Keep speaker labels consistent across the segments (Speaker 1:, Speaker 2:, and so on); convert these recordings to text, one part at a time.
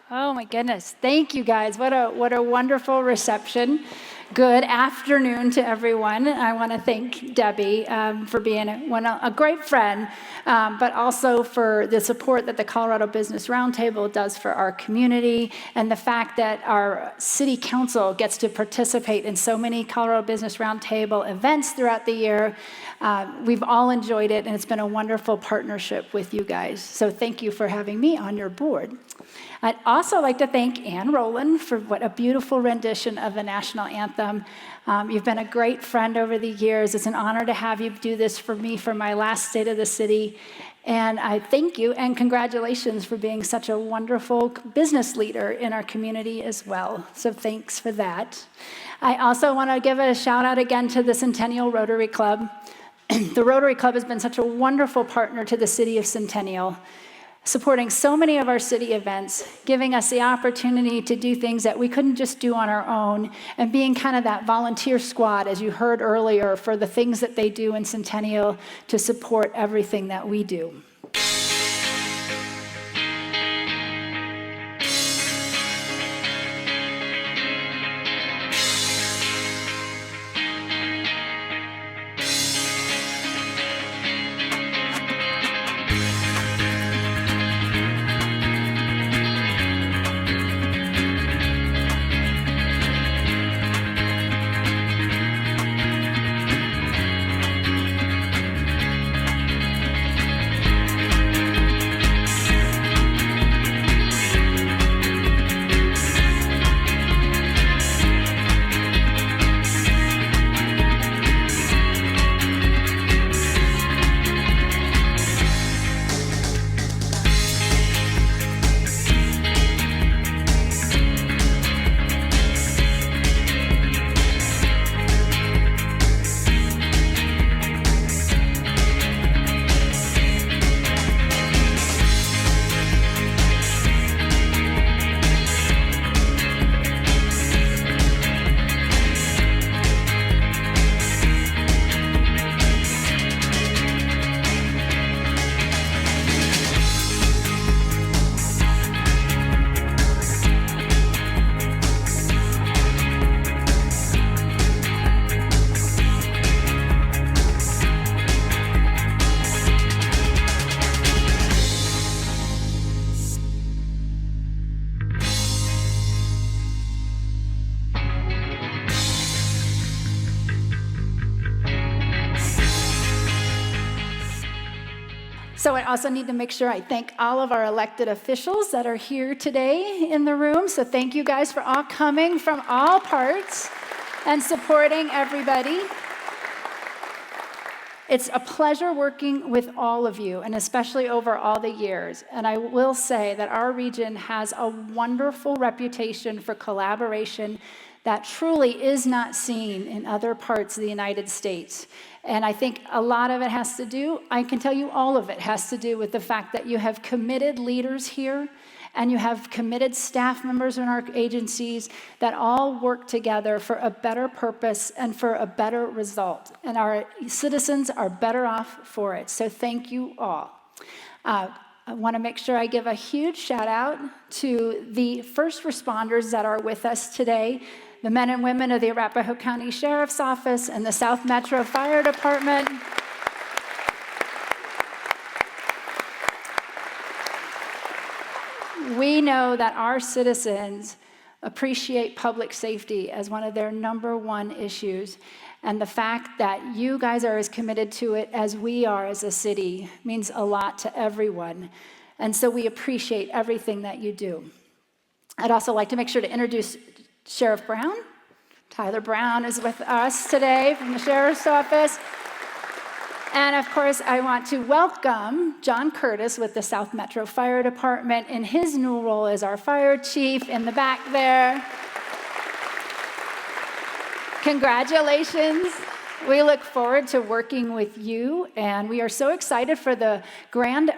Speaker 1: Oh my goodness. Thank you guys. What a wonderful reception. Good afternoon to everyone. I want to thank Debbie for being a great friend, but also for the support that the Colorado Business Roundtable does for our community, and the fact that our city council gets to participate in so many Colorado Business Roundtable events throughout the year. We've all enjoyed it, and it's been a wonderful partnership with you guys. So thank you for having me on your board. I'd also like to thank Ann Rowland for what a beautiful rendition of the national anthem. You've been a great friend over the years. It's an honor to have you do this for me for my last State of the City. And I thank you and congratulations for being such a wonderful business leader in our community as well. So thanks for that. I also want to give a shout out again to the Centennial Rotary Club. The Rotary Club has been such a wonderful partner to the city of Centennial, supporting so many of our city events, giving us the opportunity to do things that we couldn't just do on our own, and being kind of that volunteer squad, as you heard earlier, for the things that they do in Centennial to support everything that we do. So I also need to make sure I thank all of our elected officials that are here today in the room. So thank you guys for all coming from all parts and supporting everybody. It's a pleasure working with all of you, and especially over all the years. And I will say that our region has a wonderful reputation for collaboration that truly is not seen in other parts of the United States. And I think a lot of it has to do, I can tell you all of it has to do with the fact that you have committed leaders here, and you have committed staff members in our agencies that all work together for a better purpose and for a better result. And our citizens are better off for it. So thank you all. I want to make sure I give a huge shout out to the first responders that are with us today, the men and women of the Arapahoe County Sheriff's Office and the South Metro Fire Department. We know that our citizens appreciate public safety as one of their number one issues. And the fact that you guys are as committed to it as we are as a city means a lot to everyone. And so we appreciate everything that you do. I'd also like to make sure to introduce Sheriff Brown. Tyler Brown is with us today from the Sheriff's Office. And of course, I want to welcome John Curtis with the South Metro Fire Department in his new role as our fire chief in the back there. Congratulations. We look forward to working with you, and we are so excited for the grand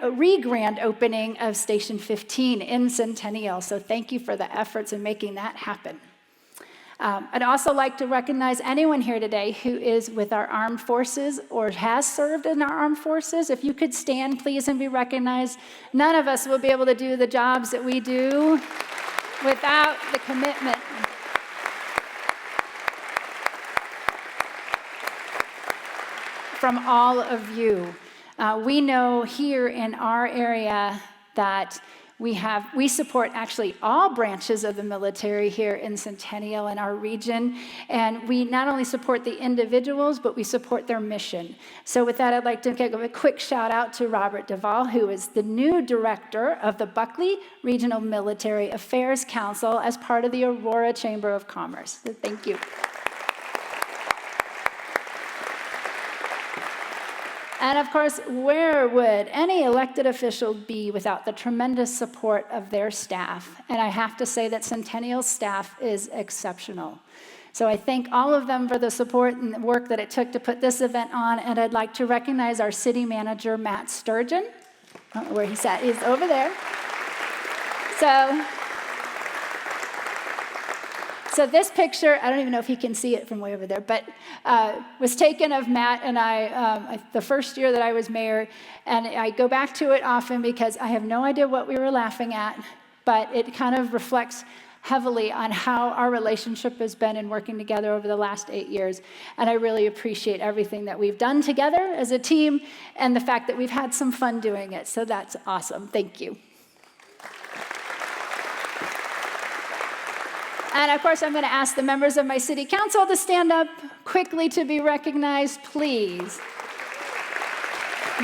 Speaker 1: opening of Station 15 in Centennial. So thank you for the efforts in making that happen. I'd also like to recognize anyone here today who is with our armed forces or has served in our armed forces. If you could stand, please, and be recognized. None of us will be able to do the jobs that we do without the commitment from all of you. We know here in our area that we support actually all branches of the military here in Centennial in our region, and we not only support the individuals, but we support their mission. So with that, I'd like to give a quick shout out to Robert Duvall, who is the new director of the Buckley Regional Military Affairs Council as part of the Aurora Chamber of Commerce. So thank you. And of course, where would any elected official be without the tremendous support of their staff? And I have to say that Centennial's staff is exceptional. So I thank all of them for the support and the work that it took to put this event on. And I'd like to recognize our city manager, Matt Sturgeon. I don't know where he's at. He's over there. So this picture, I don't even know if you can see it from way over there, but was taken of Matt and I the first year that I was mayor, and I go back to it often because I have no idea what we were laughing at, but it kind of reflects heavily on how our relationship has been in working together over the last 8 years, and I really appreciate everything that we've done together as a team and the fact that we've had some fun doing it, so that's awesome. Thank you. And of course, I'm going to ask the members of my city council to stand up quickly to be recognized, please.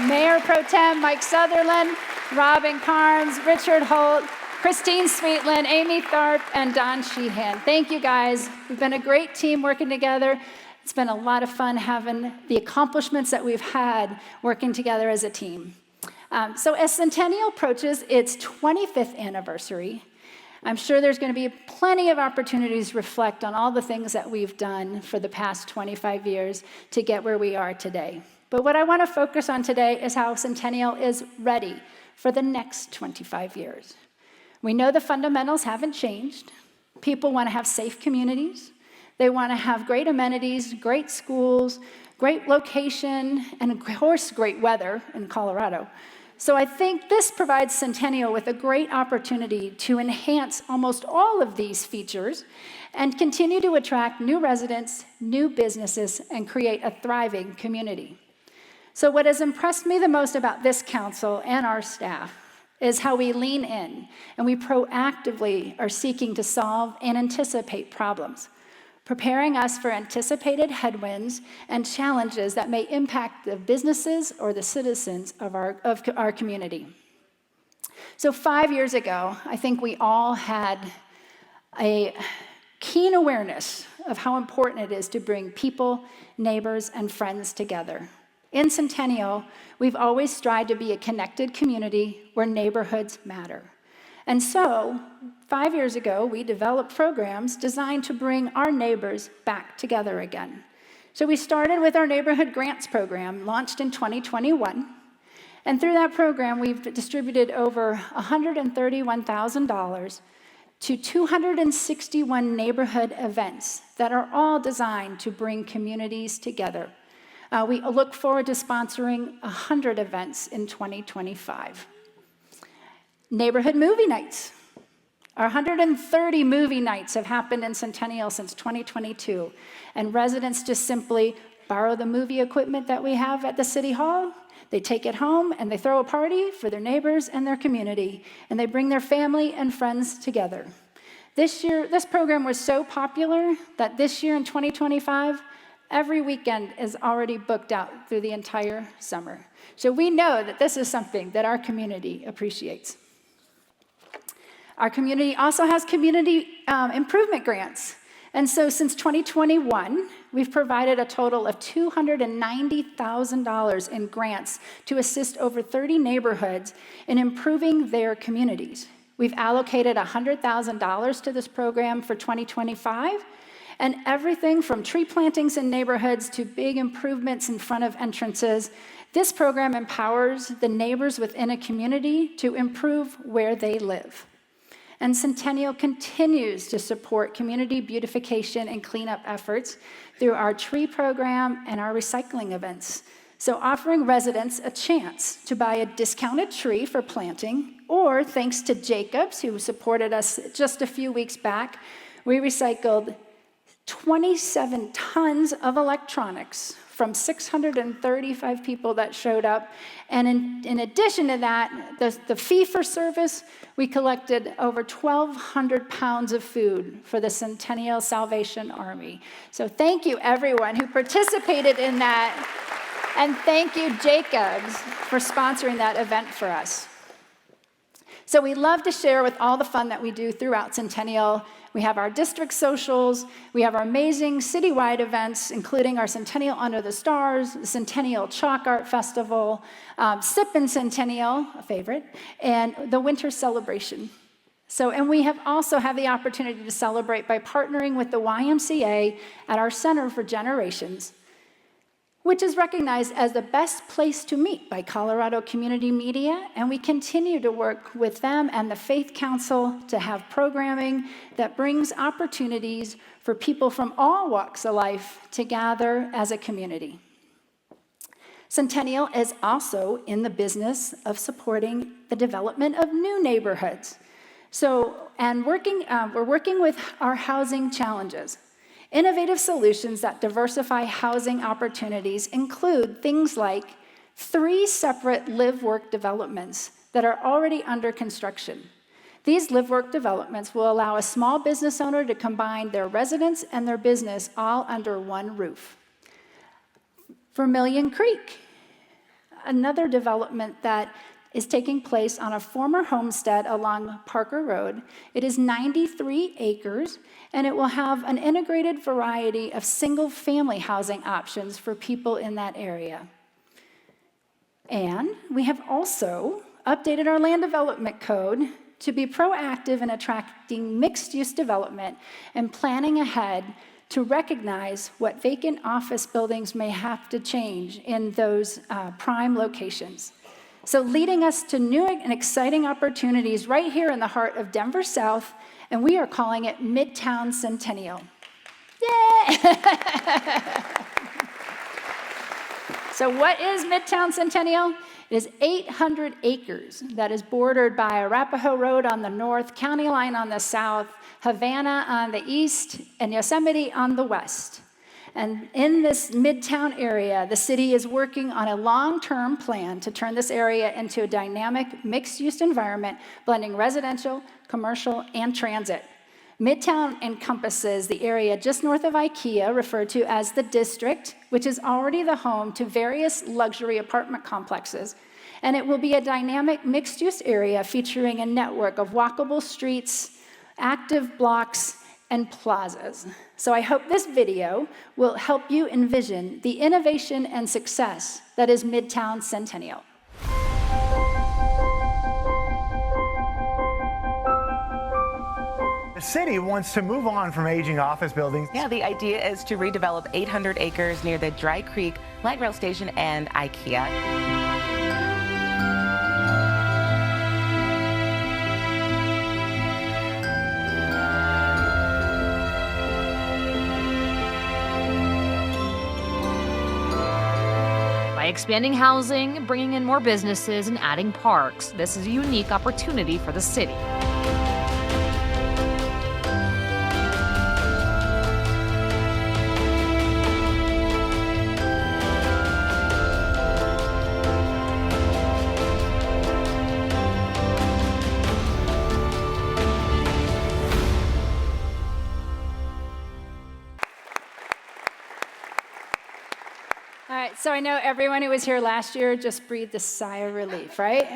Speaker 1: Mayor Pro Tem Mike Sutherland, Robin Carnes, Richard Holt, Christine Sweetland, Amy Tharp, and Don Sheehan. Thank you, guys. We've been a great team working together. It's been a lot of fun having the accomplishments that we've had working together as a team. So as Centennial approaches its 25th anniversary, I'm sure there's going to be plenty of opportunities to reflect on all the things that we've done for the past 25 years to get where we are today. But what I want to focus on today is how Centennial is ready for the next 25 years. We know the fundamentals haven't changed. People want to have safe communities. They want to have great amenities, great schools, great location, and of course, great weather in Colorado. So I think this provides Centennial with a great opportunity to enhance almost all of these features and continue to attract new residents, new businesses, and create a thriving community. So what has impressed me the most about this council and our staff is how we lean in and we proactively are seeking to solve and anticipate problems, preparing us for anticipated headwinds and challenges that may impact the businesses or the citizens of our community. So 5 years ago, I think we all had a keen awareness of how important it is to bring people, neighbors, and friends together. In Centennial, we've always strived to be a connected community where neighborhoods matter. And so, 5 years ago, we developed programs designed to bring our neighbors back together again. So we started with our Neighborhood Grants program, launched in 2021. And through that program, we've distributed over $131,000 to 261 neighborhood events that are all designed to bring communities together. We look forward to sponsoring 100 events in 2025. Neighborhood movie nights. Our 130 movie nights have happened in Centennial since 2022, and residents just simply borrow the movie equipment that we have at the City Hall. They take it home, and they throw a party for their neighbors and their community, and they bring their family and friends together. This year, this program was so popular that this year in 2025, every weekend is already booked out through the entire summer. So we know that this is something that our community appreciates. Our community also has community improvement grants. And so since 2021, we've provided a total of $290,000 in grants to assist over 30 neighborhoods in improving their communities. We've allocated $100,000 to this program for 2025, and everything from tree plantings in neighborhoods to big improvements in front of entrances. This program empowers the neighbors within a community to improve where they live. And Centennial continues to support community beautification and cleanup efforts through our tree program and our recycling events. So offering residents a chance to buy a discounted tree for planting, or thanks to Jacobs, who supported us just a few weeks back, we recycled 27 tons of electronics from 635 people that showed up. And in addition to that, the fee for service, we collected over 1,200 pounds of food for the Centennial Salvation Army. So thank you, everyone who participated in that. And thank you, Jacobs, for sponsoring that event for us. So we love to share with all the fun that we do throughout Centennial. We have our district socials. We have our amazing citywide events, including our Centennial Under the Stars, the Centennial Chalk Art Festival, Sippin' Centennial, a favorite, and the Winter Celebration. And we also have the opportunity to celebrate by partnering with the YMCA at our Center for Generations, which is recognized as the best place to meet by Colorado Community Media, and we continue to work with them and the Faith Council to have programming that brings opportunities for people from all walks of life to gather as a community. Centennial is also in the business of supporting the development of new neighborhoods. We're working with our housing challenges. Innovative solutions that diversify housing opportunities include things like 3 separate live-work developments that are already under construction. These live-work developments will allow a small business owner to combine their residence and their business all under one roof. Vermilion Creek, another development that is taking place on a former homestead along Parker Road. It is 93 acres, and it will have an integrated variety of single-family housing options for people in that area. And we have also updated our land development code to be proactive in attracting mixed-use development and planning ahead to recognize what vacant office buildings may have to change in those prime locations. So leading us to new and exciting opportunities right here in the heart of Denver South, and we are calling it Midtown Centennial. Yay! So what is Midtown Centennial? It is 800 acres that is bordered by Arapahoe Road on the north, County Line on the south, Havana on the east, and Yosemite on the west. And in this Midtown area, the city is working on a long-term plan to turn this area into a dynamic, mixed-use environment, blending residential, commercial, and transit. Midtown encompasses the area just north of IKEA, referred to as the District, which is already the home to various luxury apartment complexes. And it will be a dynamic, mixed-use area featuring a network of walkable streets, active blocks, and plazas. So I hope this video will help you envision the innovation and success that is Midtown Centennial.
Speaker 2: The city wants to move on from aging office buildings.
Speaker 3: Yeah, the idea is to redevelop 800 acres near the Dry Creek Light Rail Station and IKEA.
Speaker 4: By expanding housing, bringing in more businesses, and adding parks, this is a unique opportunity for the city.
Speaker 1: All right, so I know everyone who was here last year just breathed a sigh of relief, right?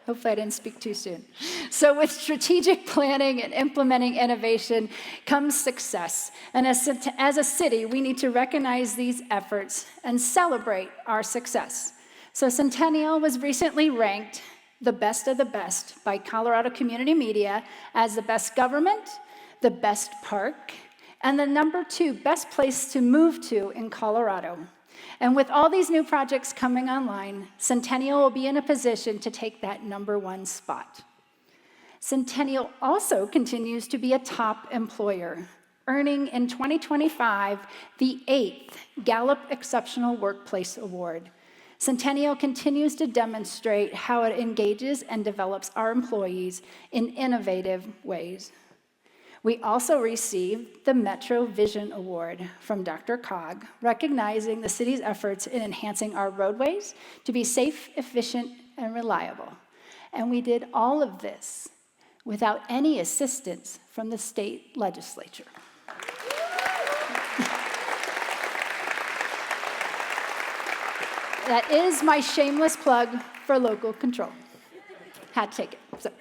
Speaker 1: Hopefully I didn't speak too soon. So with strategic planning and implementing innovation comes success. And as a city, we need to recognize these efforts and celebrate our success. So Centennial was recently ranked the best of the best by Colorado Community Media as the best government, the best park, and the #2 best place to move to in Colorado. And with all these new projects coming online, Centennial will be in a position to take that #1 spot. Centennial also continues to be a top employer, earning in 2025 the 8th Gallup Exceptional Workplace Award. Centennial continues to demonstrate how it engages and develops our employees in innovative ways. We also received the Metro Vision Award from Dr. Cog, recognizing the city's efforts in enhancing our roadways to be safe, efficient, and reliable. And we did all of this without any assistance from the state legislature. That is my shameless plug for local control. Had to take it.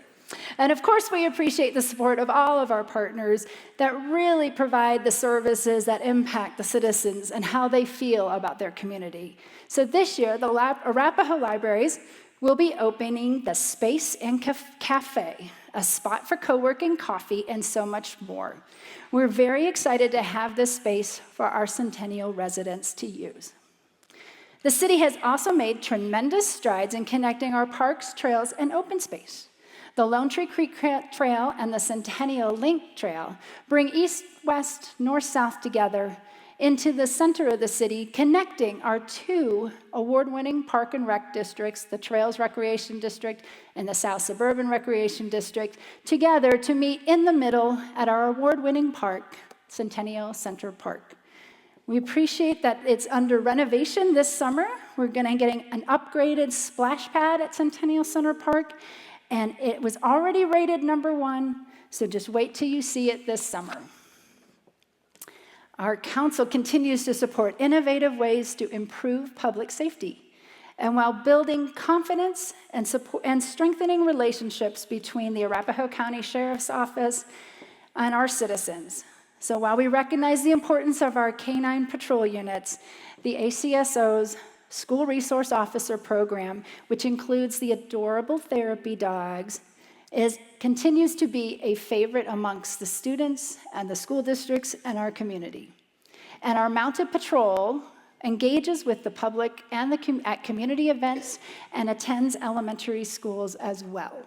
Speaker 1: And of course, we appreciate the support of all of our partners that really provide the services that impact the citizens and how they feel about their community. So this year, the Arapahoe Libraries will be opening the Space and Cafe, a spot for co-working, coffee, and so much more. We're very excited to have this space for our Centennial residents to use. The city has also made tremendous strides in connecting our parks, trails, and open space. The Lone Tree Creek Trail and the Centennial Link Trail bring east, west, north, south together into the center of the city, connecting our two award-winning park and rec districts, the Trails Recreation District and the South Suburban Recreation District, together to meet in the middle at our award-winning park, Centennial Center Park. We appreciate that it's under renovation this summer. We're getting an upgraded splash pad at Centennial Center Park, and it was already rated #1, so just wait till you see it this summer. Our council continues to support innovative ways to improve public safety, and while building confidence and strengthening relationships between the Arapahoe County Sheriff's Office and our citizens. So while we recognize the importance of our canine patrol units, the ACSO's School Resource Officer Program, which includes the adorable therapy dogs, continues to be a favorite amongst the students and the school districts and our community. And our mounted patrol engages with the public and at community events and attends elementary schools as well.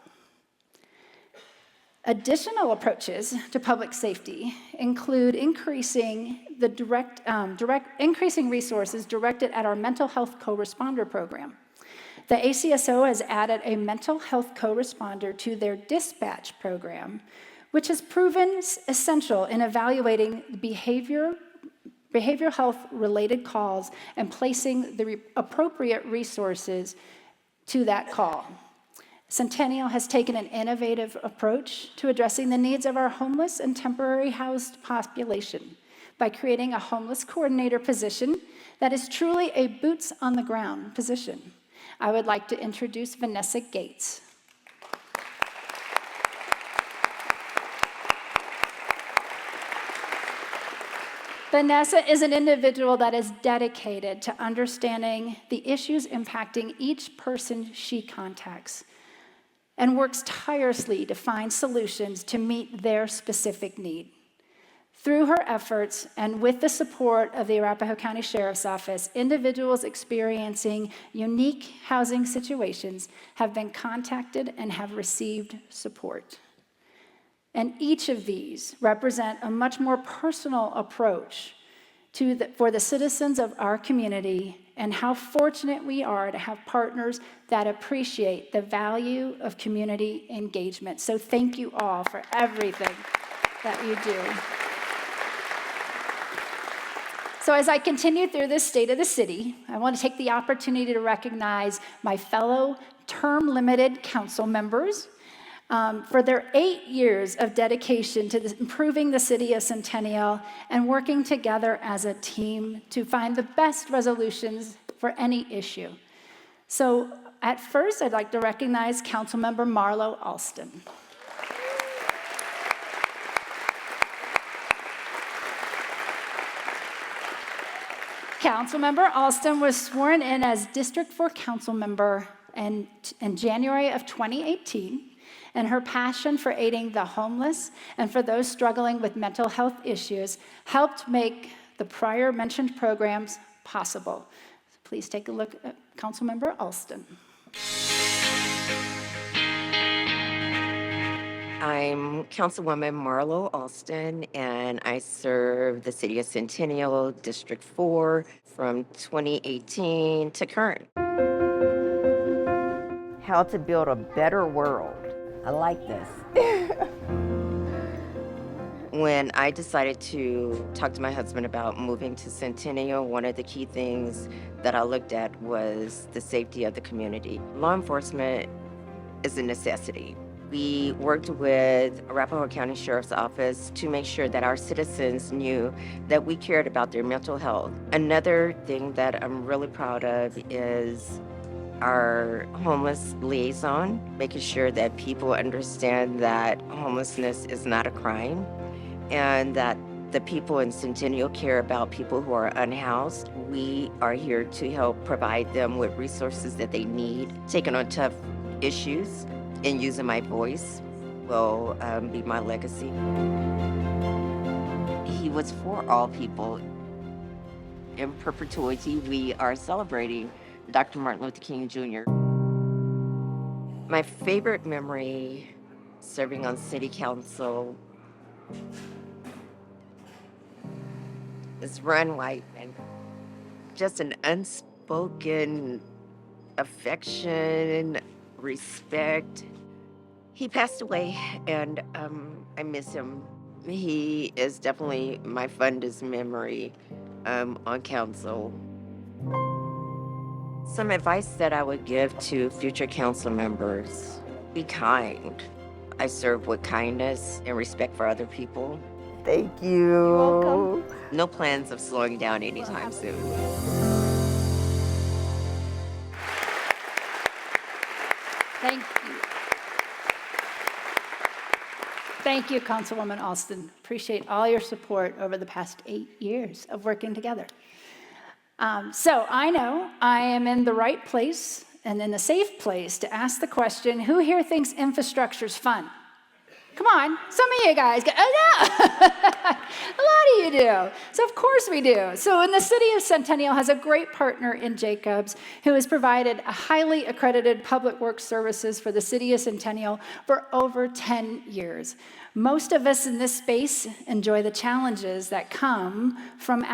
Speaker 1: Additional approaches to public safety include increasing resources directed at our mental health co-responder program. The ACSO has added a mental health co-responder to their dispatch program, which has proven essential in evaluating behavioral health related calls and placing the appropriate resources to that call. Centennial has taken an innovative approach to addressing the needs of our homeless and temporary housed population by creating a homeless coordinator position that is truly a boots on the ground position. I would like to introduce Vanessa Gates. Vanessa is an individual that is dedicated to understanding the issues impacting each person she contacts and works tirelessly to find solutions to meet their specific need. Through her efforts and with the support of the Arapahoe County Sheriff's Office, individuals experiencing unique housing situations have been contacted and have received support. And each of these represent a much more personal approach for the citizens of our community, and how fortunate we are to have partners that appreciate the value of community engagement. So thank you all for everything that you do. So as I continue through this State of the City, I want to take the opportunity to recognize my fellow term-limited council members for their 8 years of dedication to improving the city of Centennial and working together as a team to find the best resolutions for any issue. So at first, I'd like to recognize Councilmember Marlo Alston. Councilmember Alston was sworn in as District 4 council member in January of 2018. And her passion for aiding the homeless and for those struggling with mental health issues helped make the prior mentioned programs possible. So please take a look at Councilmember Alston.
Speaker 5: I'm Councilwoman Marlo Alston, and I serve the city of Centennial, District 4, from 2018 to current.
Speaker 6: How to build a better world. I like this.
Speaker 5: When I decided to talk to my husband about moving to Centennial, one of the key things that I looked at was the safety of the community. Law enforcement is a necessity. We worked with Arapahoe County Sheriff's Office to make sure that our citizens knew that we cared about their mental health. Another thing that I'm really proud of is our homeless liaison, making sure that people understand that homelessness is not a crime and that the people in Centennial care about people who are unhoused. We are here to help provide them with resources that they need. Taking on tough issues and using my voice will be my legacy. He was for all people. In perpetuity, we are celebrating Dr. Martin Luther King Jr. My favorite memory serving on city council is Ron Whiteman. Just an unspoken affection, respect. He passed away, and I miss him. He is definitely my fondest memory on council. Some advice that I would give to future council members: be kind. I serve with kindness and respect for other people.
Speaker 6: Thank you.
Speaker 1: You're welcome.
Speaker 5: No plans of slowing down anytime soon.
Speaker 1: Thank you. Thank you, Councilwoman Alston. Appreciate all your support over the past 8 years of working together. So I know I am in the right place and in a safe place to ask the question, who here thinks infrastructure's fun? Come on, some of you guys go, oh no, a lot of you do. So of course we do. So in the city of Centennial has a great partner in Jacobs who has provided a highly accredited public works services for the city of Centennial for over 10 years. Most of us in this space enjoy the challenges that come from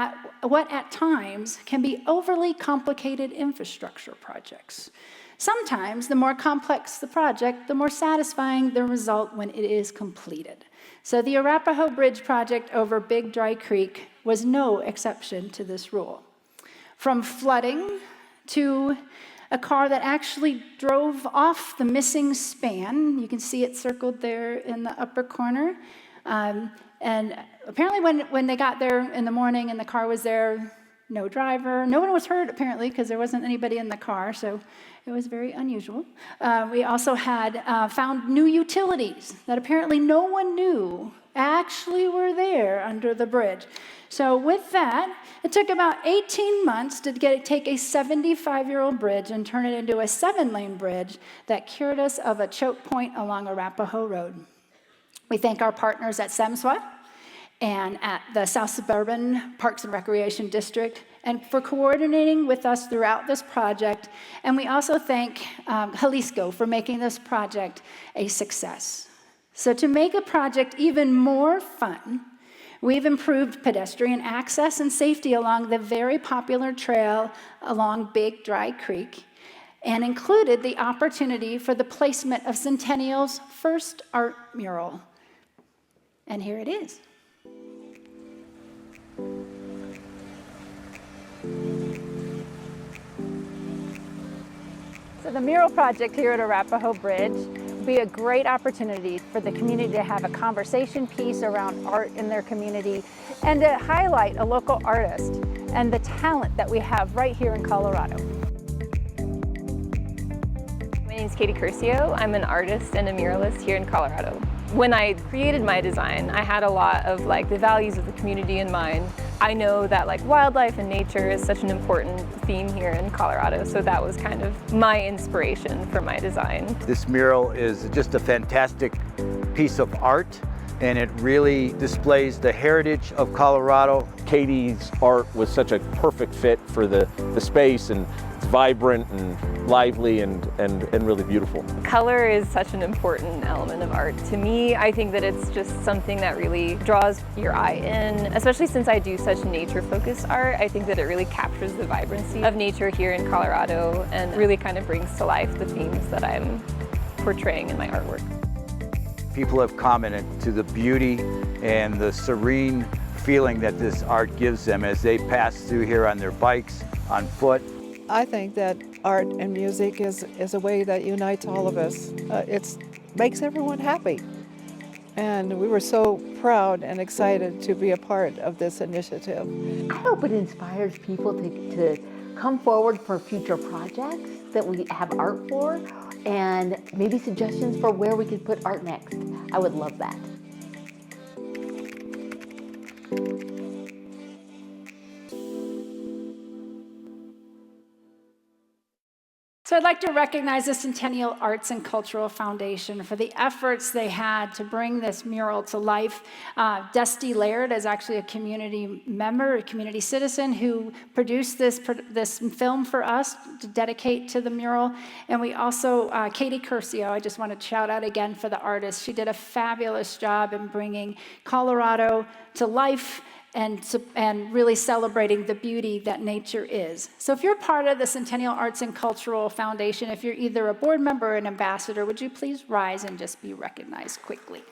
Speaker 1: what at times can be overly complicated infrastructure projects. Sometimes, the more complex the project, the more satisfying the result when it is completed. So the Arapahoe Bridge project over Big Dry Creek was no exception to this rule. From flooding to a car that actually drove off the missing span, you can see it circled there in the upper corner. And apparently when they got there in the morning and the car was there, no driver, no one was hurt apparently because there wasn't anybody in the car, so it was very unusual. We also had found new utilities that apparently no one knew actually were there under the bridge. So with that, it took about 18 months to take a 75-year-old bridge and turn it into a 7-lane bridge that cured us of a choke point along Arapahoe Road. We thank our partners at SEMSWA and at the South Suburban Parks and Recreation District, and for coordinating with us throughout this project. And we also thank Jalisco for making this project a success. So to make a project even more fun, we've improved pedestrian access and safety along the very popular trail along Big Dry Creek, and included the opportunity for the placement of Centennial's first art mural. And here it is. So the mural project here at Arapahoe Bridge will be a great opportunity for the community to have a conversation piece around art in their community and to highlight a local artist and the talent that we have right here in Colorado.
Speaker 7: My name is Katie Curcio. I'm an artist and a muralist here in Colorado. When I created my design, I had a lot of the values of the community in mind. I know that wildlife and nature is such an important theme here in Colorado, so that was kind of my inspiration for my design.
Speaker 8: This mural is just a fantastic piece of art, and it really displays the heritage of Colorado.
Speaker 9: Katie's art was such a perfect fit for the space, and it's vibrant and lively and really beautiful.
Speaker 7: Color is such an important element of art. To me, I think that it's just something that really draws your eye in, especially since I do such nature-focused art. I think that it really captures the vibrancy of nature here in Colorado and really kind of brings to life the themes that I'm portraying in my artwork.
Speaker 8: People have commented to the beauty and the serene feeling that this art gives them as they pass through here on their bikes, on foot.
Speaker 10: I think that art and music is a way that unites all of us. It makes everyone happy. And we were so proud and excited to be a part of this initiative.
Speaker 11: I hope it inspires people to come forward for future projects that we have art for, and maybe suggestions for where we could put art next. I would love that.
Speaker 1: So I'd like to recognize the Centennial Arts and Cultural Foundation for the efforts they had to bring this mural to life. Dusty Laird is actually a community member, a community citizen who produced this film for us to dedicate to the mural. And we also, Katie Curcio, I just want to shout out again for the artist. She did a fabulous job in bringing Colorado to life and really celebrating the beauty that nature is. So if you're part of the Centennial Arts and Cultural Foundation, if you're either a board member or an ambassador, would you please rise and just be recognized quickly?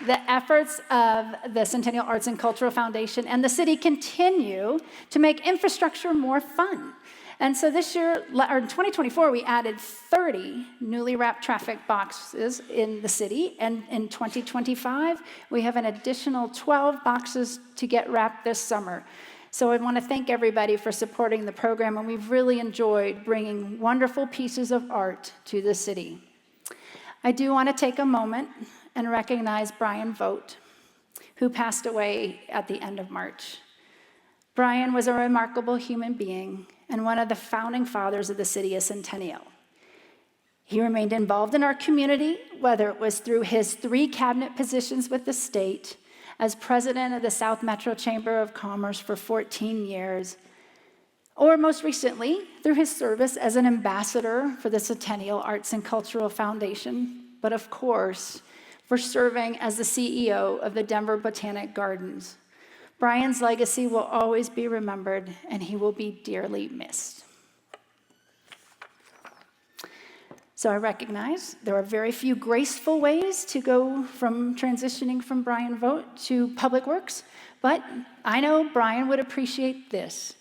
Speaker 1: The efforts of the Centennial Arts and Cultural Foundation and the city continue to make infrastructure more fun. And so this year, or in 2024, we added 30 newly wrapped traffic boxes in the city. And in 2025, we have an additional 12 boxes to get wrapped this summer. So I want to thank everybody for supporting the program, and we've really enjoyed bringing wonderful pieces of art to the city. I do want to take a moment and recognize Brian Vogt, who passed away at the end of March. Brian was a remarkable human being and one of the founding fathers of the city of Centennial. He remained involved in our community, whether it was through his 3 cabinet positions with the state, as president of the South Metro Chamber of Commerce for 14 years, or most recently, through his service as an ambassador for the Centennial Arts and Cultural Foundation, but of course, for serving as the CEO of the Denver Botanic Gardens. Brian's legacy will always be remembered, and he will be dearly missed. So I recognize there are very few graceful ways to go from transitioning from Brian Vogt to Public Works, but I know Brian would appreciate this.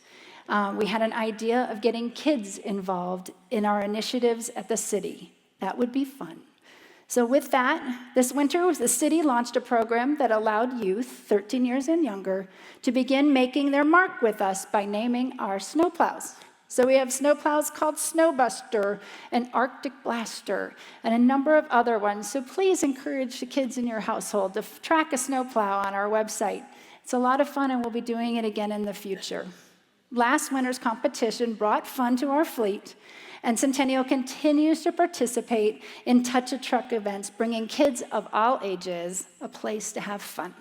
Speaker 1: We had an idea of getting kids involved in our initiatives at the city. That would be fun. So with that, this winter, the city launched a program that allowed youth, 13 years and younger, to begin making their mark with us by naming our snowplows. So we have snowplows called Snowbuster and Arctic Blaster and a number of other ones. So please encourage the kids in your household to track a snowplow on our website. It's a lot of fun, and we'll be doing it again in the future. Last winter's competition brought fun to our fleet, and Centennial continues to participate in Touch a Truck events, bringing kids of all ages a place to have fun.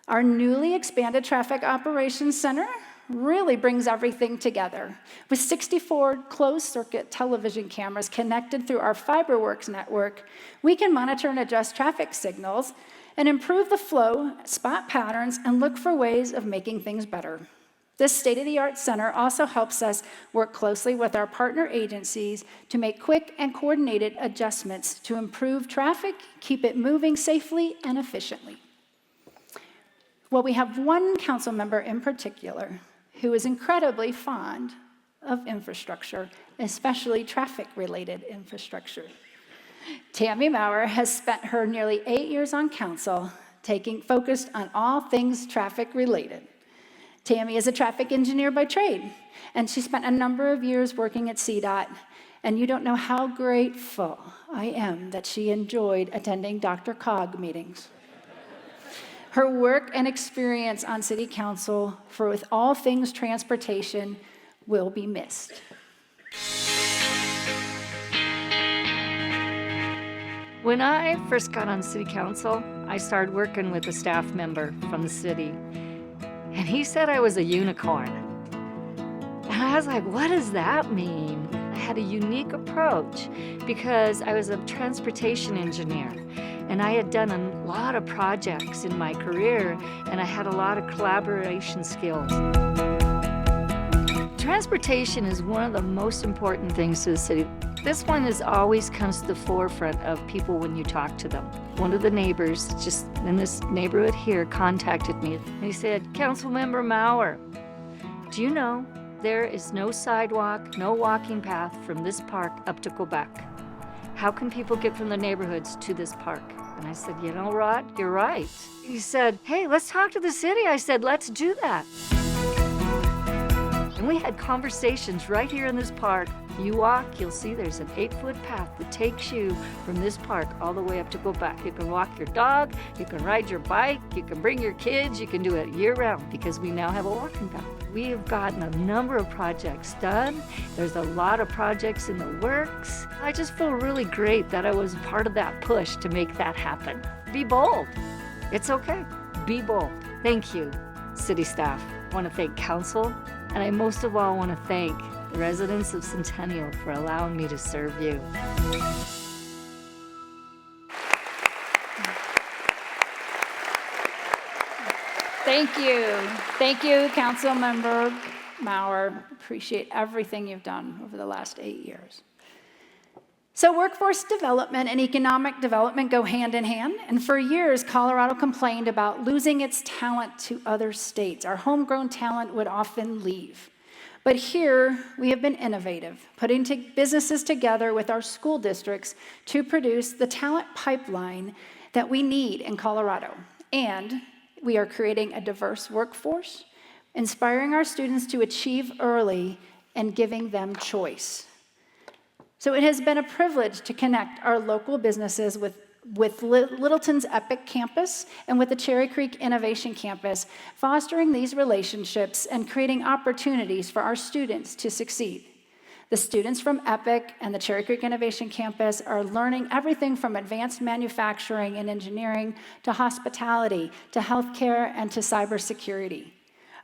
Speaker 1: Our newly expanded Traffic Operations Center really brings everything together. With 64 closed-circuit television cameras connected through our FiberWorks network, we can monitor and adjust traffic signals and improve the flow, spot patterns, and look for ways of making things better. This state-of-the-art center also helps us work closely with our partner agencies to make quick and coordinated adjustments to improve traffic, keep it moving safely and efficiently. Well, we have one council member in particular who is incredibly fond of infrastructure, especially traffic-related infrastructure. Tammy Maurer has spent her nearly 8 years on council, focused on all things traffic-related. Tammy is a traffic engineer by trade, and she spent a number of years working at CDOT, and you don't know how grateful I am that she enjoyed attending Dr. Cog meetings. Her work and experience on City Council with all things transportation will be missed.
Speaker 12: When I first got on city council, I started working with a staff member from the city, and he said I was a unicorn. And I was like, what does that mean? I had a unique approach because I was a transportation engineer, and I had done a lot of projects in my career, and I had a lot of collaboration skills. Transportation is one of the most important things to the city. This one always comes to the forefront of people when you talk to them. One of the neighbors just in this neighborhood here contacted me, and he said, Councilmember Maurer, do you know there is no sidewalk, no walking path from this park up to Quebec? How can people get from the neighborhoods to this park? And I said, you know, Rod, you're right. He said, hey, let's talk to the city. I said, let's do that. And we had conversations right here in this park. You walk, you'll see there's an 8-foot path that takes you from this park all the way up to Quebec. You can walk your dog, you can ride your bike, you can bring your kids, you can do it year-round because we now have a walking path. We have gotten a number of projects done. There's a lot of projects in the works. I just feel really great that I was part of that push to make that happen. Be bold. It's okay. Be bold. Thank you, city staff. I want to thank council, and I most of all want to thank the residents of Centennial for allowing me to serve you.
Speaker 1: Thank you. Thank you, Councilmember Maurer. Appreciate everything you've done over the last 8 years. So workforce development and economic development go hand in hand, and for years, Colorado complained about losing its talent to other states. Our homegrown talent would often leave. But here, we have been innovative, putting businesses together with our school districts to produce the talent pipeline that we need in Colorado. And we are creating a diverse workforce, inspiring our students to achieve early and giving them choice. So it has been a privilege to connect our local businesses with Littleton's Epic campus and with the Cherry Creek Innovation Campus, fostering these relationships and creating opportunities for our students to succeed. The students from Epic and the Cherry Creek Innovation Campus are learning everything from advanced manufacturing and engineering to hospitality, to healthcare, and to cybersecurity.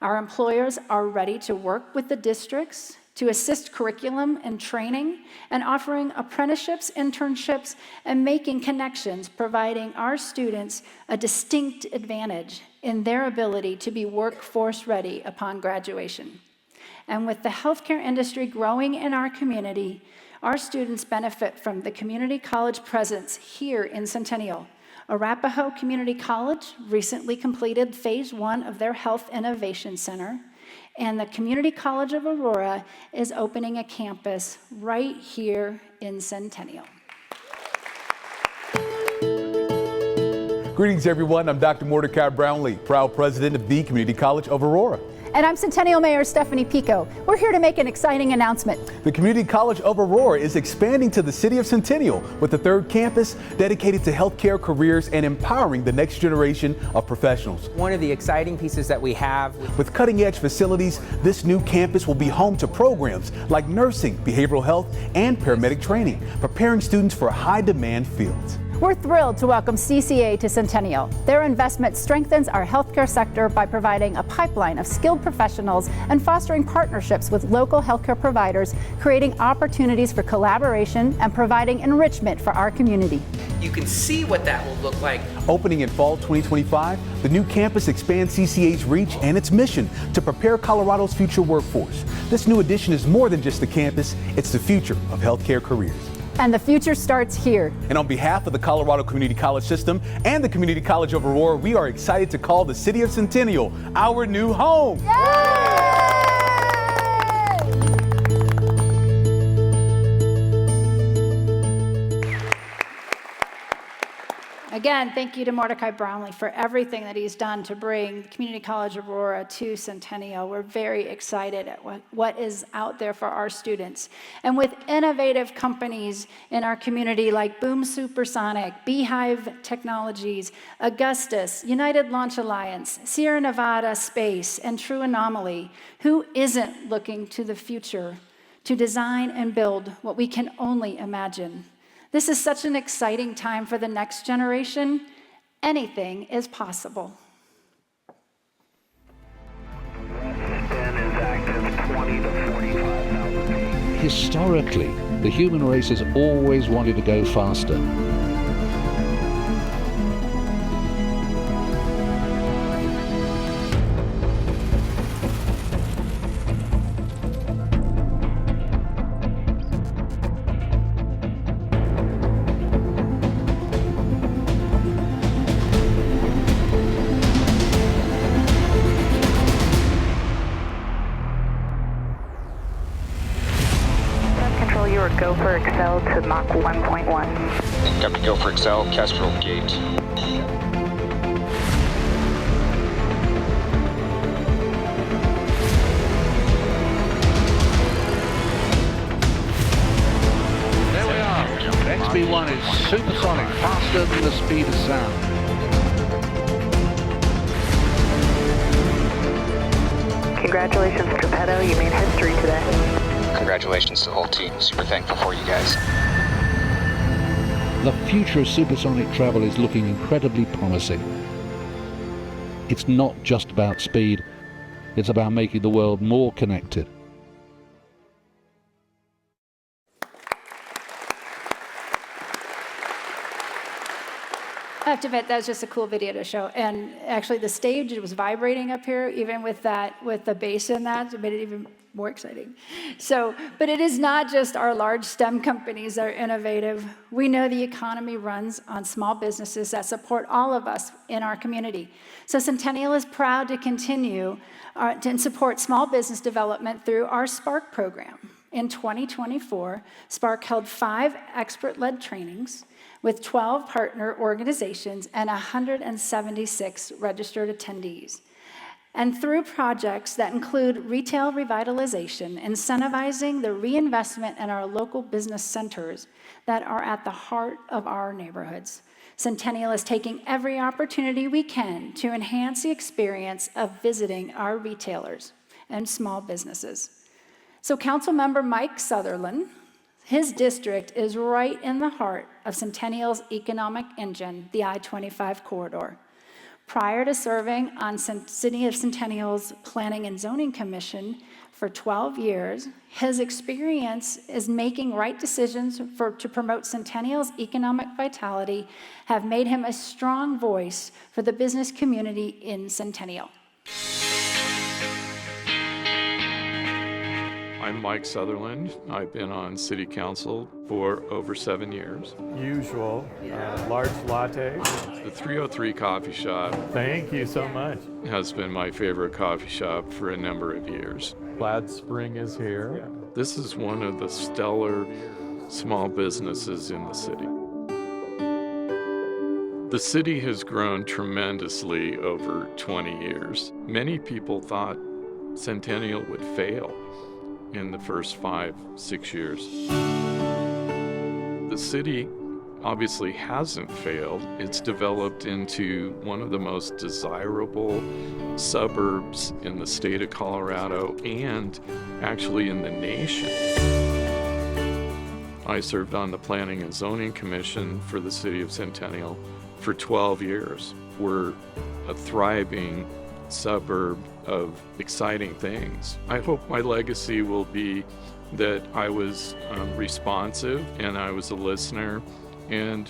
Speaker 1: Our employers are ready to work with the districts to assist curriculum and training, and offering apprenticeships, internships, and making connections, providing our students a distinct advantage in their ability to be workforce ready upon graduation. And with the healthcare industry growing in our community, our students benefit from the community college presence here in Centennial. Arapahoe Community College recently completed phase 1 of their Health Innovation Center, and the Community College of Aurora is opening a campus right here in Centennial.
Speaker 13: Greetings, everyone. I'm Dr. Mordecai Brownlee, proud president of the Community College of Aurora.
Speaker 14: And I'm Centennial Mayor Stephanie Piko. We're here to make an exciting announcement.
Speaker 13: The Community College of Aurora is expanding to the city of Centennial with a 3rd campus dedicated to healthcare careers and empowering the next generation of professionals.
Speaker 15: One of the exciting pieces that we have
Speaker 13: with cutting-edge facilities, this new campus will be home to programs like nursing, behavioral health, and paramedic training, preparing students for high-demand fields.
Speaker 14: We're thrilled to welcome CCA to Centennial. Their investment strengthens our healthcare sector by providing a pipeline of skilled professionals and fostering partnerships with local healthcare providers, creating opportunities for collaboration and providing enrichment for our community.
Speaker 15: You can see what that will look like.
Speaker 13: Opening in fall 2025, the new campus expands CCA's reach and its mission to prepare Colorado's future workforce. This new addition is more than just a campus, it's the future of healthcare careers.
Speaker 14: And the future starts here.
Speaker 13: And on behalf of the Colorado Community College System and the Community College of Aurora, we are excited to call the city of Centennial our new home.
Speaker 14: Yay!
Speaker 1: Again, thank you to Mordecai Brownlee for everything that he's done to bring Community College Aurora to Centennial. We're very excited at what is out there for our students. And with innovative companies in our community like Boom Supersonic, Beehive Technologies, Augustus, United Launch Alliance, Sierra Nevada Space, and True Anomaly, who isn't looking to the future to design and build what we can only imagine? This is such an exciting time for the next generation. Anything is possible.
Speaker 16: Historically, the human race has always wanted to go faster.
Speaker 17: Go for Excel to Mach 1.1.
Speaker 18: Captain Go for Excel, Kestrel Gate.
Speaker 16: There we are. XB-1 is supersonic, faster than the speed of sound.
Speaker 17: Congratulations, Geppetto. You made history today.
Speaker 18: Congratulations to the whole team. Super thankful for you guys.
Speaker 16: The future of supersonic travel is looking incredibly promising. It's not just about speed, it's about making the world more connected.
Speaker 1: I have to admit, that was just a cool video to show. And actually the stage, it was vibrating up here, even with the bass in that, it made it even more exciting. So, but it is not just our large STEM companies that are innovative. We know the economy runs on small businesses that support all of us in our community. So Centennial is proud to continue to support small business development through our Spark program. In 2024, Spark held 5 expert-led trainings with 12 partner organizations and 176 registered attendees. And through projects that include retail revitalization, incentivizing the reinvestment in our local business centers that are at the heart of our neighborhoods. Centennial is taking every opportunity we can to enhance the experience of visiting our retailers and small businesses. So Councilmember Mike Sutherland, his district is right in the heart of Centennial's economic engine, the I-25 corridor. Prior to serving on City of Centennial's Planning and Zoning Commission for 12 years, his experience is making right decisions to promote Centennial's economic vitality have made him a strong voice for the business community in Centennial.
Speaker 19: I'm Mike Sutherland. I've been on City Council for over 7 years.
Speaker 20: Usual, large latte.
Speaker 19: The 303 Coffee Shop.
Speaker 20: Thank you so much.
Speaker 19: Has been my favorite coffee shop for a number of years.
Speaker 20: Glad spring is here.
Speaker 19: This is one of the stellar small businesses in the city. The city has grown tremendously over 20 years. Many people thought Centennial would fail in the first 5-6 years. The city obviously hasn't failed. It's developed into one of the most desirable suburbs in the state of Colorado and actually in the nation. I served on the Planning and Zoning Commission for the City of Centennial for 12 years. We're a thriving suburb of exciting things. I hope my legacy will be that I was responsive and I was a listener and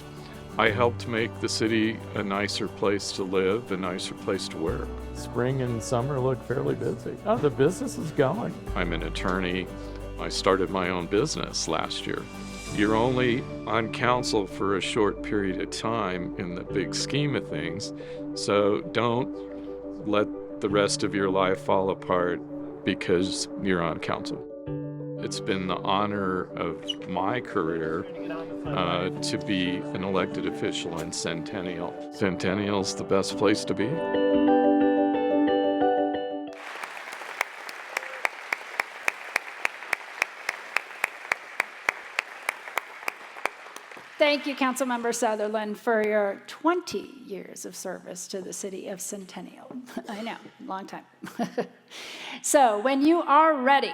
Speaker 19: I helped make the city a nicer place to live, a nicer place to work.
Speaker 20: Spring and summer look fairly busy. Oh, the business is going.
Speaker 19: I'm an attorney. I started my own business last year. You're only on council for a short period of time in the big scheme of things, so don't let the rest of your life fall apart because you're on council. It's been the honor of my career to be an elected official in Centennial. Centennial's the best place to be.
Speaker 1: Thank you, Councilmember Sutherland, for your 20 years of service to the city of Centennial. I know, long time. So when you are ready,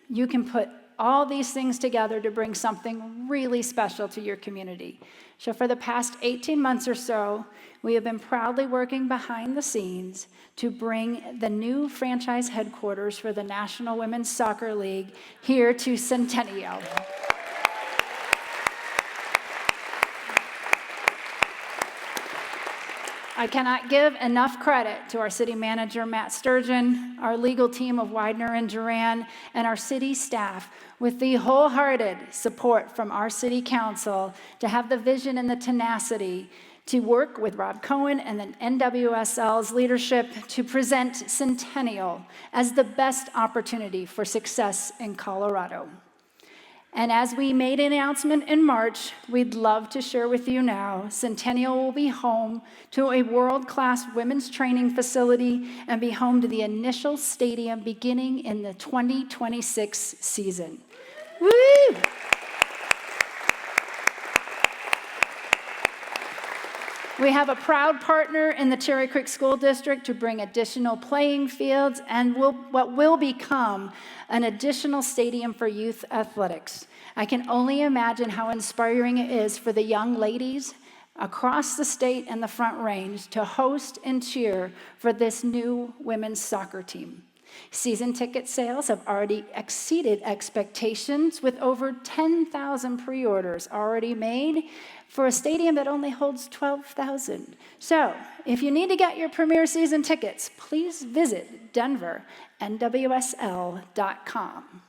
Speaker 1: you can put all these things together to bring something really special to your community. So for the past 18 months or so, we have been proudly working behind the scenes to bring the new franchise headquarters for the National Women's Soccer League here to Centennial. I cannot give enough credit to our city manager, Matt Sturgeon, our legal team of Widener and Duran, and our city staff with the wholehearted support from our city council to have the vision and the tenacity to work with Rob Cohen and the NWSL's leadership to present Centennial as the best opportunity for success in Colorado. And as we made an announcement in March, we'd love to share with you now, Centennial will be home to a world-class women's training facility and be home to the initial stadium beginning in the 2026 season. Woo! We have a proud partner in the Cherry Creek School District to bring additional playing fields and what will become an additional stadium for youth athletics. I can only imagine how inspiring it is for the young ladies across the state and the Front Range to host and cheer for this new women's soccer team. Season ticket sales have already exceeded expectations with over 10,000 pre-orders already made for a stadium that only holds 12,000. So if you need to get your premier season tickets, please visit DenverNWSL.com.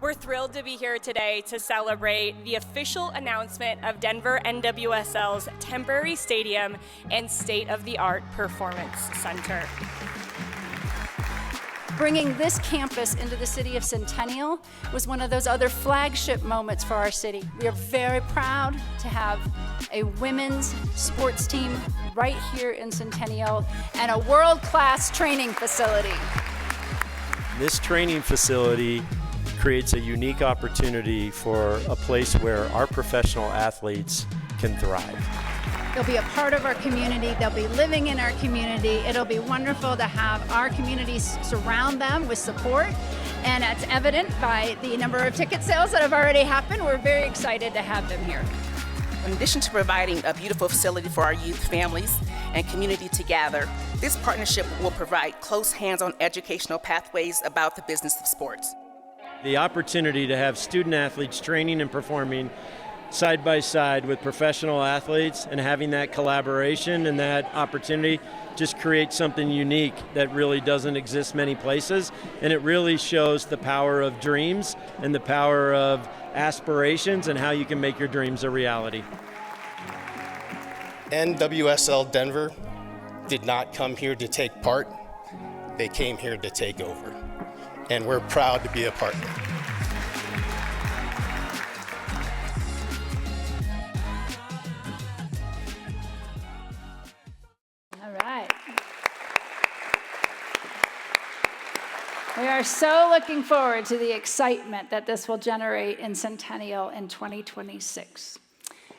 Speaker 21: We're thrilled to be here today to celebrate the official announcement of Denver NWSL's temporary stadium and state-of-the-art performance center.
Speaker 1: Bringing this campus into the city of Centennial was one of those other flagship moments for our city. We are very proud to have a women's sports team right here in Centennial and a world-class training facility.
Speaker 22: This training facility creates a unique opportunity for a place where our professional athletes can thrive.
Speaker 14: They'll be a part of our community. They'll be living in our community. It'll be wonderful to have our communities surround them with support. And that's evident by the number of ticket sales that have already happened. We're very excited to have them here.
Speaker 23: In addition to providing a beautiful facility for our youth families and community to gather, this partnership will provide close hands-on educational pathways about the business of sports.
Speaker 22: The opportunity to have student athletes training and performing side by side with professional athletes and having that collaboration and that opportunity just creates something unique that really doesn't exist many places. And it really shows the power of dreams and the power of aspirations and how you can make your dreams a reality.
Speaker 24: NWSL Denver did not come here to take part. They came here to take over. And we're proud to be a partner.
Speaker 1: All right. We are so looking forward to the excitement that this will generate in Centennial in 2026.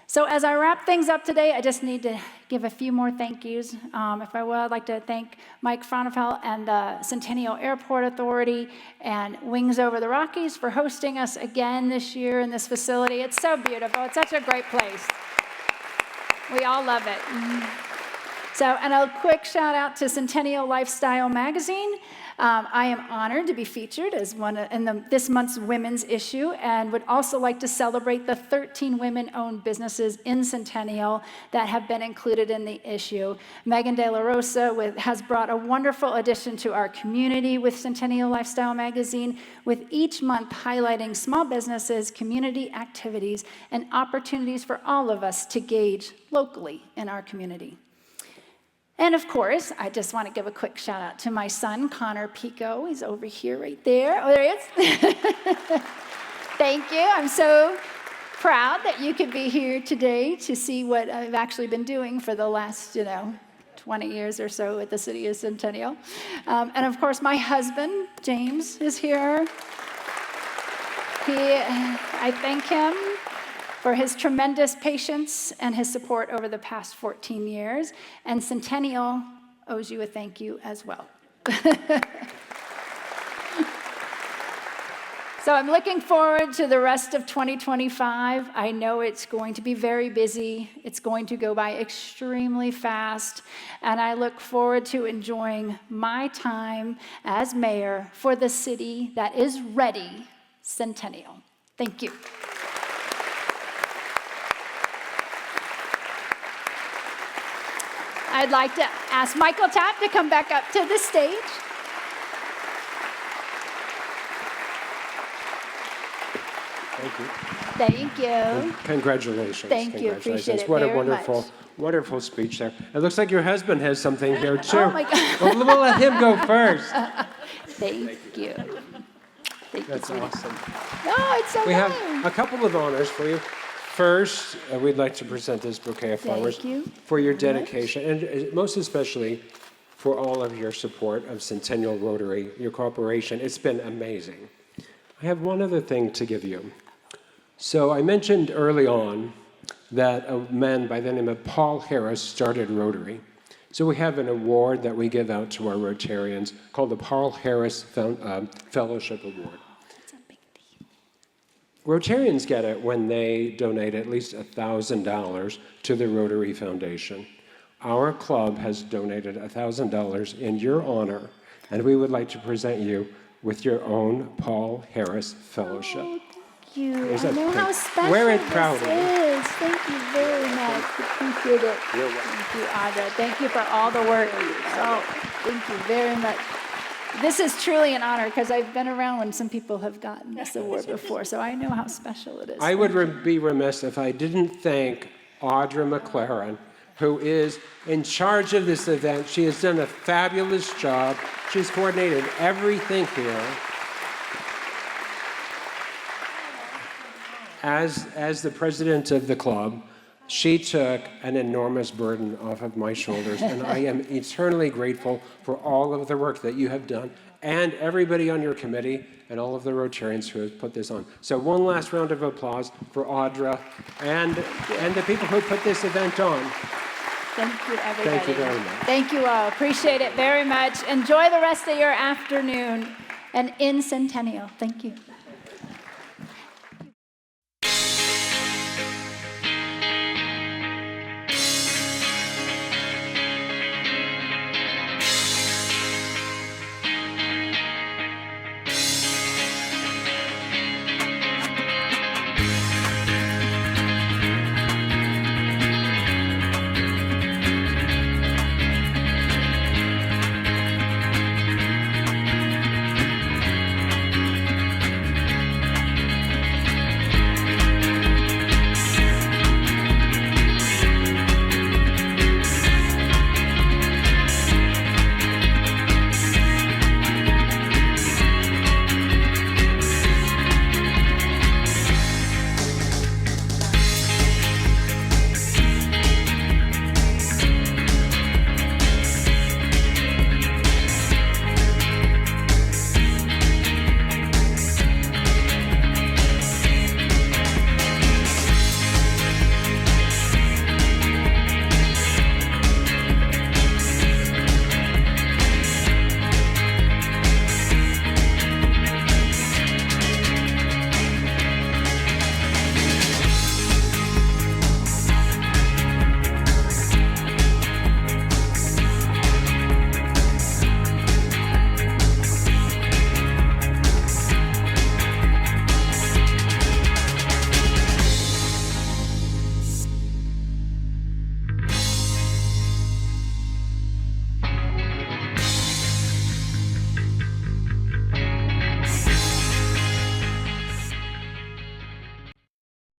Speaker 1: So as I wrap things up today, I just need to give a few more thank yous. If I will, I'd like to thank Mike Fronefeld and the Centennial Airport Authority and Wings Over the Rockies for hosting us again this year in this facility. It's so beautiful. It's such a great place. We all love it. So, and a quick shout out to Centennial Lifestyle Magazine. I am honored to be featured as one in this month's women's issue and would also like to celebrate the 13 women-owned businesses in Centennial that have been included in the issue. Megan De La Rosa has brought a wonderful addition to our community with Centennial Lifestyle Magazine, with each month highlighting small businesses, community activities, and opportunities for all of us to gauge locally in our community. And of course, I just want to give a quick shout out to my son, Connor Piko. He's over here right there. Oh, there he is. Thank you. I'm so proud that you could be here today to see what I've actually been doing for the last, 20 years or so at the city of Centennial. And of course, my husband, James, is here. I thank him for his tremendous patience and his support over the past 14 years. And Centennial owes you a thank you as well. So I'm looking forward to the rest of 2025. I know it's going to be very busy. It's going to go by extremely fast. And I look forward to enjoying my time as mayor for the city that is ready, Centennial. Thank you. I'd like to ask Michael Tapp to come back up to the stage.
Speaker 2: Thank you.
Speaker 1: Thank you.
Speaker 2: And congratulations.
Speaker 1: Thank you. Appreciate it
Speaker 2: What a
Speaker 1: very
Speaker 2: wonderful,
Speaker 1: much.
Speaker 2: wonderful speech there. It looks like your husband has something here too.
Speaker 1: Oh my God.
Speaker 2: Well, we'll let him go first.
Speaker 1: Thank you.
Speaker 2: That's awesome.
Speaker 1: No, it's so
Speaker 2: We
Speaker 1: nice.
Speaker 2: have a couple of honors for you. First, we'd like to present this bouquet of flowers
Speaker 1: Thank you
Speaker 2: for your
Speaker 1: very much.
Speaker 2: dedication and most especially for all of your support of Centennial Rotary, your cooperation. It's been amazing. I have one other thing to give you. So I mentioned early on that a man by the name of Paul Harris started Rotary. So we have an award that we give out to our Rotarians called the Paul Harris Fellowship Award. Rotarians get it when they donate at least $1,000 to the Rotary Foundation. Our club has donated $1,000 in your honor, and we would like to present you with your own Paul Harris Fellowship.
Speaker 1: Oh, thank you.
Speaker 2: There's
Speaker 1: I
Speaker 2: a
Speaker 1: know how
Speaker 2: pic-
Speaker 1: special
Speaker 2: Wear it
Speaker 1: this
Speaker 2: proudly.
Speaker 1: is. Thank you very much. Appreciate it.
Speaker 2: You're welcome.
Speaker 1: Thank you, Audra. Thank you for all the work. Oh, thank you very much. This is truly an honor because I've been around when some people have gotten this award before, so I know how special it is.
Speaker 2: I would be remiss if I didn't thank Audra McLaren, who is in charge of this event. She has done a fabulous job. She's coordinated everything here. As the president of the club, she took an enormous burden off of my shoulders, and I am eternally grateful for all of the work that you have done, and everybody on your committee, and all of the Rotarians who have put this on. So one last round of applause for Audra and the people who put this event on.
Speaker 1: Thank you, everybody.
Speaker 2: Thank you very much.
Speaker 1: Thank you all. Appreciate it very much. Enjoy the rest of your afternoon and in Centennial. Thank you.